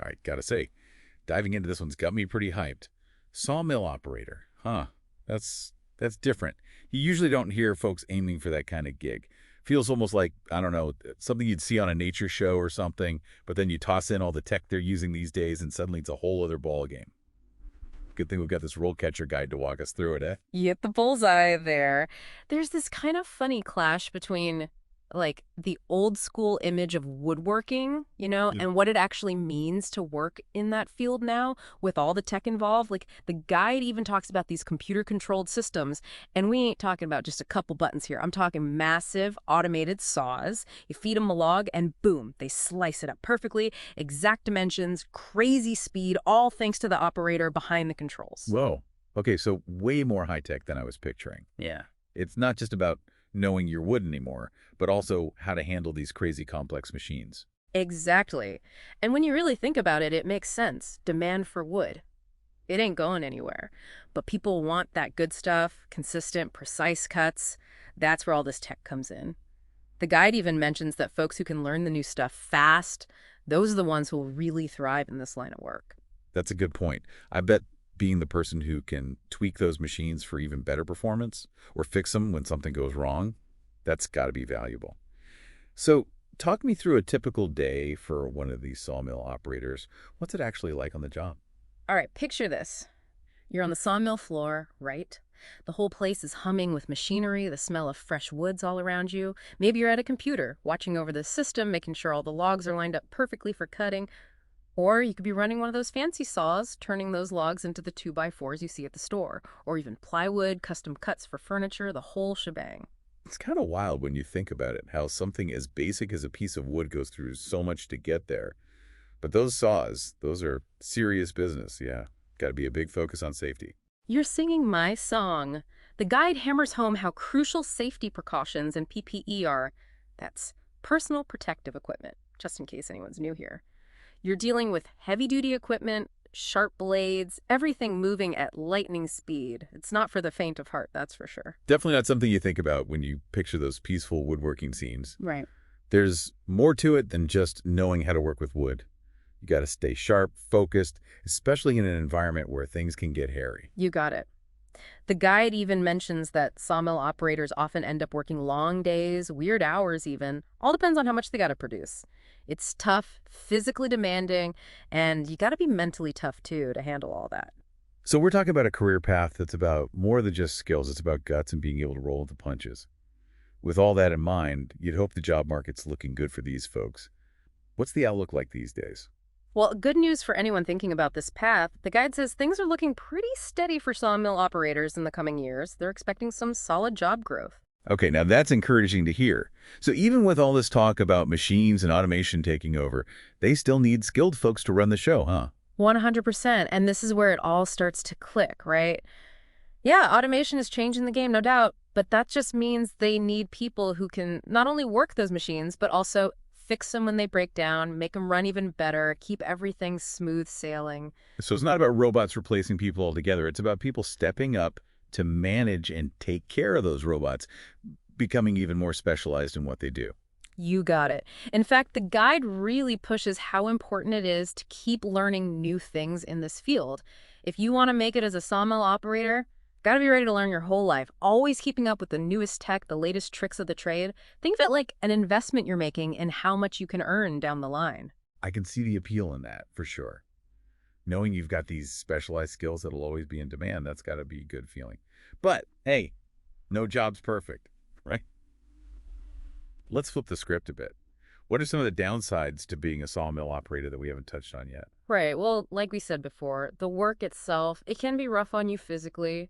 right, gotta say, diving into this one's got me pretty hyped. Sawmill operator. Huh. That's different. You usually don't hear folks aiming for that kind of gig. Feels almost like, I don't know, something you'd see on a nature show or something, but then you toss in all the tech they're using these days and suddenly it's a whole other ball game. Good thing we've got this RoleCatcher guide to walk us through it, eh? You hit the bullseye there. There's this kind of funny clash between like the old school image of woodworking, Yeah. and what it actually means to work in that field now with all the tech involved. Like the guide even talks about these computer controlled systems, and we ain't talking about just a couple buttons here. I'm talking massive automated saws. You feed them a log and boom, they slice it up perfectly, exact dimensions, crazy speed, all thanks to the operator behind the controls. Whoa. Okay, so way more high-tech than I was picturing. Yeah. It's not just about knowing your wood anymore, but also how to handle these crazy complex machines. Exactly. And when you really think about it, it makes sense. Demand for wood. It ain't going anywhere. But people want that good stuff, consistent, precise cuts. That's where all this tech comes in. The guide even mentions that folks who can learn the new stuff fast, those are the ones who will really thrive in this line of work. That's a good point. I bet being the person who can tweak those machines for even better performance or fix them when something goes wrong, that's got to be valuable. So talk me through a typical day for one of these sawmill operators. What's it actually like on the job? All right, picture this. You're on the sawmill floor, right? The whole place is humming with machinery, the smell of fresh woods all around you. Maybe you're at a computer, watching over the system, making sure all the logs are lined up perfectly for cutting. Or you could be running one of those fancy saws, turning those logs into the 2x4s you see at the store. Or even plywood, custom cuts for furniture, the whole shebang. It's kind of wild when you think about it, how something as basic as a piece of wood goes through so much to get there. But those saws, those are serious business, yeah. Got to be a big focus on safety. You're singing my song. The guide hammers home how crucial safety precautions and PPE are. That's personal protective equipment, just in case anyone's new here. You're dealing with heavy-duty equipment, sharp blades, everything moving at lightning speed. It's not for the faint of heart, that's for sure. Definitely not something you think about when you picture those peaceful woodworking scenes. Right. There's more to it than just knowing how to work with wood. You got to stay sharp, focused, especially in an environment where things can get hairy. You got it. The guide even mentions that sawmill operators often end up working long days, weird hours even. All depends on how much they got to produce. It's tough, physically demanding, and you got to be mentally tough too to handle all that. So we're talking about a career path that's about more than just skills. It's about guts and being able to roll with the punches. With all that in mind, you'd hope the job market's looking good for these folks. What's the outlook like these days? Well, good news for anyone thinking about this path. The guide says things are looking pretty steady for sawmill operators in the coming years. They're expecting some solid job growth. Okay, now that's encouraging to hear. So even with all this talk about machines and automation taking over, they still need skilled folks to run the show, huh? 100%. And this is where it all starts to click, right? Yeah, automation is changing the game, no doubt, but that just means they need people who can not only work those machines, but also fix them when they break down, make them run even better, keep everything smooth sailing. So it's not about robots replacing people altogether. It's about people stepping up to manage and take care of those robots, becoming even more specialized in what they do. You got it. In fact, the guide really pushes how important it is to keep learning new things in this field. If you want to make it as a sawmill operator, got to be ready to learn your whole life, always keeping up with the newest tech, the latest tricks of the trade. Think of it like an investment you're making in how much you can earn down the line. I can see the appeal in that, for sure. Knowing you've got these specialized skills that'll always be in demand, that's got to be a good feeling. But, hey, no job's perfect, right? Let's flip the script a bit. What are some of the downsides to being a sawmill operator that we haven't touched on yet? Right. Well, like we said before, the work itself, it can be rough on you physically.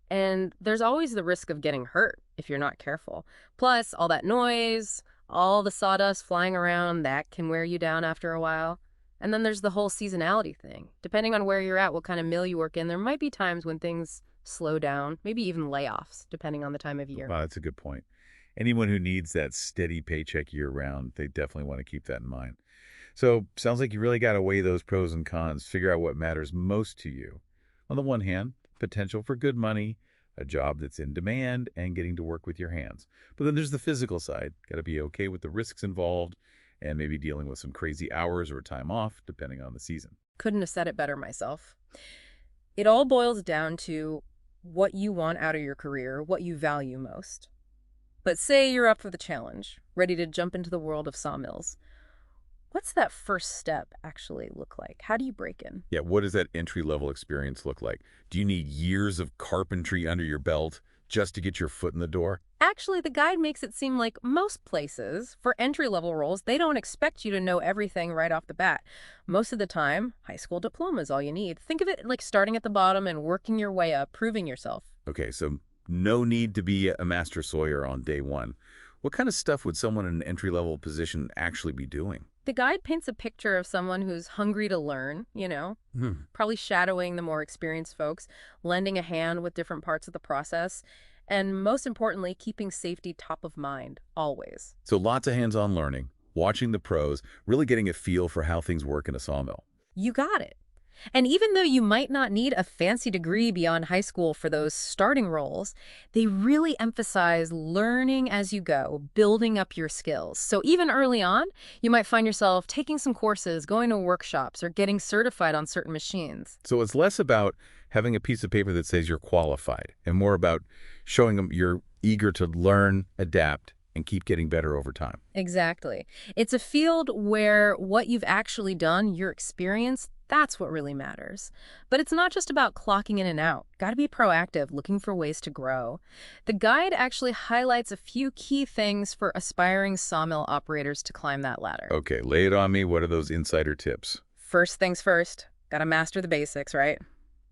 And there's always the risk of getting hurt if you're not careful. Plus, all that noise, all the sawdust flying around, that can wear you down after a while. And then there's the whole seasonality thing. Depending on where you're at, what kind of mill you work in, there might be times when things slow down, maybe even layoffs, depending on the time of year. Wow, that's a good point. Anyone who needs that steady paycheck year-round, they definitely want to keep that in mind. So sounds like you really got to weigh those pros and cons, figure out what matters most to you. On the one hand, potential for good money, a job that's in demand, and getting to work with your hands. But then there's the physical side. Got to be okay with the risks involved and maybe dealing with some crazy hours or time off, depending on the season. Couldn't have said it better myself. It all boils down to what you want out of your career, what you value most. But say you're up for the challenge, ready to jump into the world of sawmills. What's that first step actually look like? How do you break in? Yeah, what does that entry-level experience look like? Do you need years of carpentry under your belt just to get your foot in the door? Actually, the guide makes it seem like most places, for entry-level roles, they don't expect you to know everything right off the bat. Most of the time, high school diploma is all you need. Think of it like starting at the bottom and working your way up, proving yourself. Okay, so no need to be a master sawyer on day one. What kind of stuff would someone in an entry-level position actually be doing? The guide paints a picture of someone who's hungry to learn, probably shadowing the more experienced folks, lending a hand with different parts of the process, and most importantly, keeping safety top of mind, always. So lots of hands-on learning, watching the pros, really getting a feel for how things work in a sawmill. You got it. And even though you might not need a fancy degree beyond high school for those starting roles, they really emphasize learning as you go, building up your skills. So even early on, you might find yourself taking some courses, going to workshops, or getting certified on certain machines. So it's less about having a piece of paper that says you're qualified and more about showing them you're eager to learn, adapt, and keep getting better over time. Exactly. It's a field where what you've actually done, your experience, that's what really matters. But it's not just about clocking in and out. Got to be proactive, looking for ways to grow. The guide actually highlights a few key things for aspiring sawmill operators to climb that ladder. Okay, lay it on me. What are those insider tips? First things first, got to master the basics, right?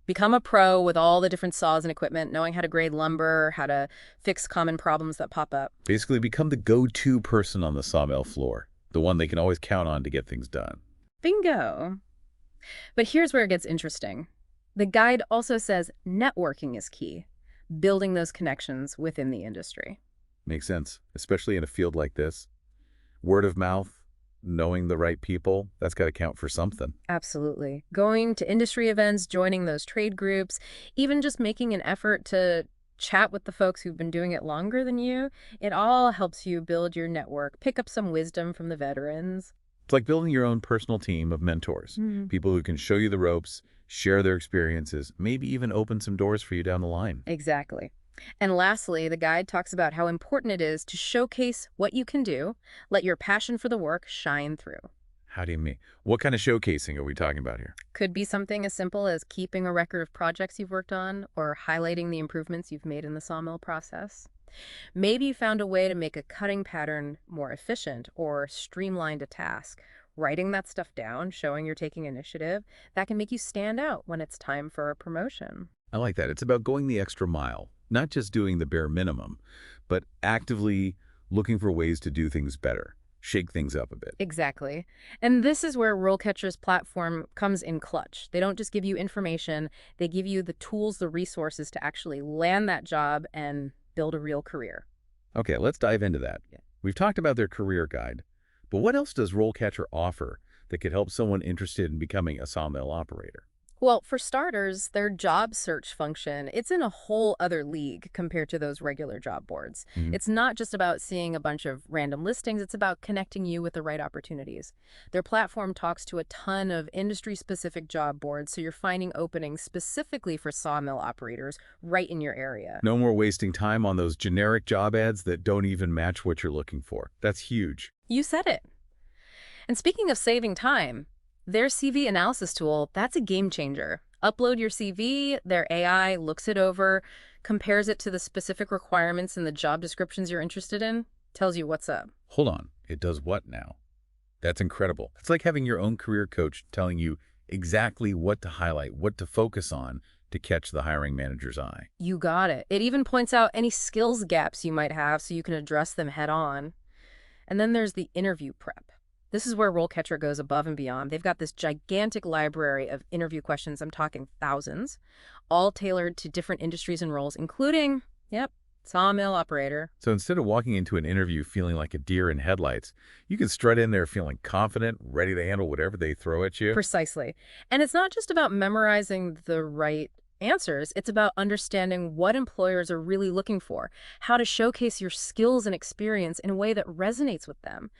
Become a pro with all the different saws and equipment, knowing how to grade lumber, how to fix common problems that pop up. Basically, become the go-to person on the sawmill floor, the one they can always count on to get things done. Bingo. But here's where it gets interesting. The guide also says networking is key, building those connections within the industry. Makes sense, especially in a field like this. Word of mouth, knowing the right people, that's got to count for something. Absolutely. Going to industry events, joining those trade groups, even just making an effort to chat with the folks who've been doing it longer than you, it all helps you build your network, pick up some wisdom from the veterans. It's like building your own personal team of mentors, people who can show you the ropes, share their experiences, maybe even open some doors for you down the line. Exactly. And lastly, the guide talks about how important it is to showcase what you can do, let your passion for the work shine through. How do you mean? What kind of showcasing are we talking about here? Could be something as simple as keeping a record of projects you've worked on or highlighting the improvements you've made in the sawmill process. Maybe you found a way to make a cutting pattern more efficient or streamlined a task. Writing that stuff down, showing you're taking initiative, that can make you stand out when it's time for a promotion. I like that. It's about going the extra mile, not just doing the bare minimum, but actively looking for ways to do things better, shake things up a bit. Exactly. And this is where RoleCatcher's platform comes in clutch. They don't just give you information, they give you the tools, the resources to actually land that job and build a real career. Okay, let's dive into that. Yeah. We've talked about their career guide, but what else does RoleCatcher offer that could help someone interested in becoming a sawmill operator? Well, for starters, their job search function, it's in a whole other league compared to those regular job boards. It's not just about seeing a bunch of random listings, it's about connecting you with the right opportunities. Their platform talks to a ton of industry-specific job boards, so you're finding openings specifically for sawmill operators right in your area. No more wasting time on those generic job ads that don't even match what you're looking for. That's huge. You said it. And speaking of saving time, their CV analysis tool, that's a game changer. Upload your CV, their AI looks it over, compares it to the specific requirements in the job descriptions you're interested in, tells you what's up. Hold on, it does what now? That's incredible. It's like having your own career coach telling you exactly what to highlight, what to focus on to catch the hiring manager's eye. You got it. It even points out any skills gaps you might have so you can address them head on. And then there's the interview prep. This is where RoleCatcher goes above and beyond. They've got this gigantic library of interview questions, I'm talking thousands, all tailored to different industries and roles, including, sawmill operator. So instead of walking into an interview feeling like a deer in headlights, you can strut in there feeling confident, ready to handle whatever they throw at you. Precisely. And it's not just about memorizing the right answers. It's about understanding what employers are really looking for, how to showcase your skills and experience in a way that resonates with them.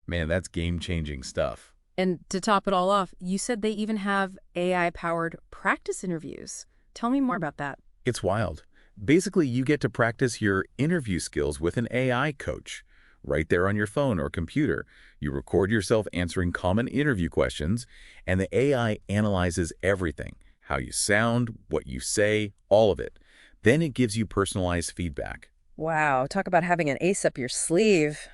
Man, that's game-changing stuff. And to top it all off, you said they even have AI-powered practice interviews. Tell me more about that. It's wild. Basically, you get to practice your interview skills with an AI coach right there on your phone or computer. You record yourself answering common interview questions, and the AI analyzes everything, how you sound, what you say, all of it. Then it gives you personalized feedback. Wow, talk about having an ace up your sleeve.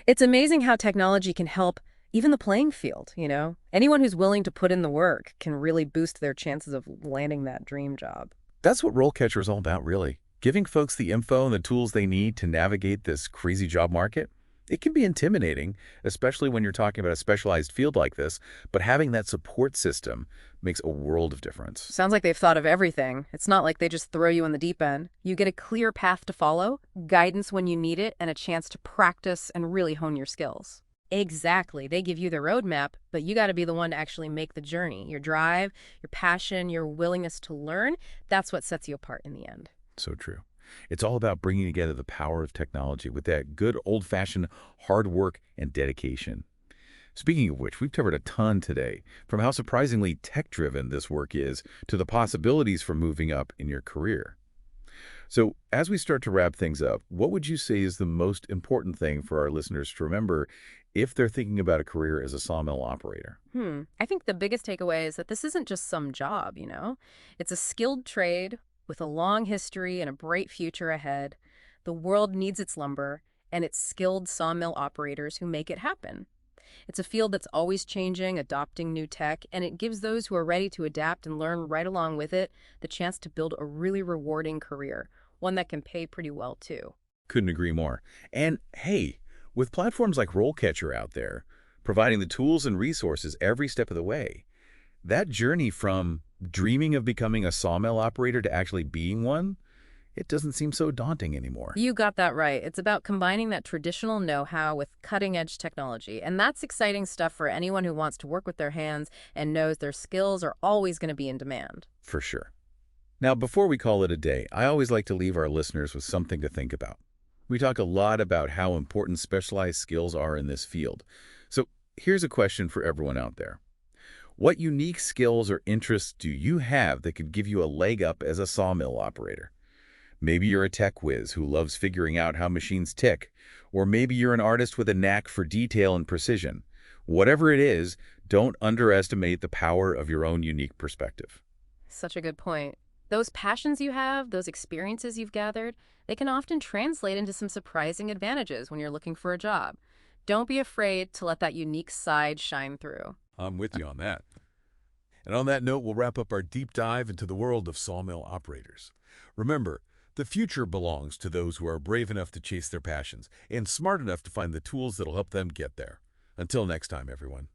It's amazing how technology can help even the playing field, you know? Anyone who's willing to put in the work can really boost their chances of landing that dream job. That's what RoleCatcher is all about, really. Giving folks the info and the tools they need to navigate this crazy job market. It can be intimidating, especially when you're talking about a specialized field like this, but having that support system makes a world of difference. Sounds like they've thought of everything. It's not like they just throw you in the deep end. You get a clear path to follow, guidance when you need it, and a chance to practice and really hone your skills. Exactly. They give you the roadmap, but you got to be the one to actually make the journey. Your drive, your passion, your willingness to learn, that's what sets you apart in the end. So true. It's all about bringing together the power of technology with that good old-fashioned hard work and dedication. Speaking of which, we've covered a ton today, from how surprisingly tech-driven this work is to the possibilities for moving up in your career. So as we start to wrap things up, what would you say is the most important thing for our listeners to remember if they're thinking about a career as a sawmill operator? I think the biggest takeaway is that this isn't just some job, you know? It's a skilled trade with a long history and a bright future ahead. The world needs its lumber, and it's skilled sawmill operators who make it happen. It's a field that's always changing, adopting new tech, and it gives those who are ready to adapt and learn right along with it the chance to build a really rewarding career, one that can pay pretty well, too. Couldn't agree more. And hey, with platforms like RoleCatcher out there, providing the tools and resources every step of the way, that journey from dreaming of becoming a sawmill operator to actually being one, it doesn't seem so daunting anymore. You got that right. It's about combining that traditional know-how with cutting-edge technology, and that's exciting stuff for anyone who wants to work with their hands and knows their skills are always going to be in demand. For sure. Now, before we call it a day, I always like to leave our listeners with something to think about. We talk a lot about how important specialized skills are in this field. So here's a question for everyone out there. What unique skills or interests do you have that could give you a leg up as a sawmill operator? Maybe you're a tech whiz who loves figuring out how machines tick, or maybe you're an artist with a knack for detail and precision. Whatever it is, don't underestimate the power of your own unique perspective. Such a good point. Those passions you have, those experiences you've gathered, they can often translate into some surprising advantages when you're looking for a job. Don't be afraid to let that unique side shine through. I'm with you on that. And on that note, we'll wrap up our deep dive into the world of sawmill operators. Remember, the future belongs to those who are brave enough to chase their passions and smart enough to find the tools that'll help them get there. Until next time, everyone.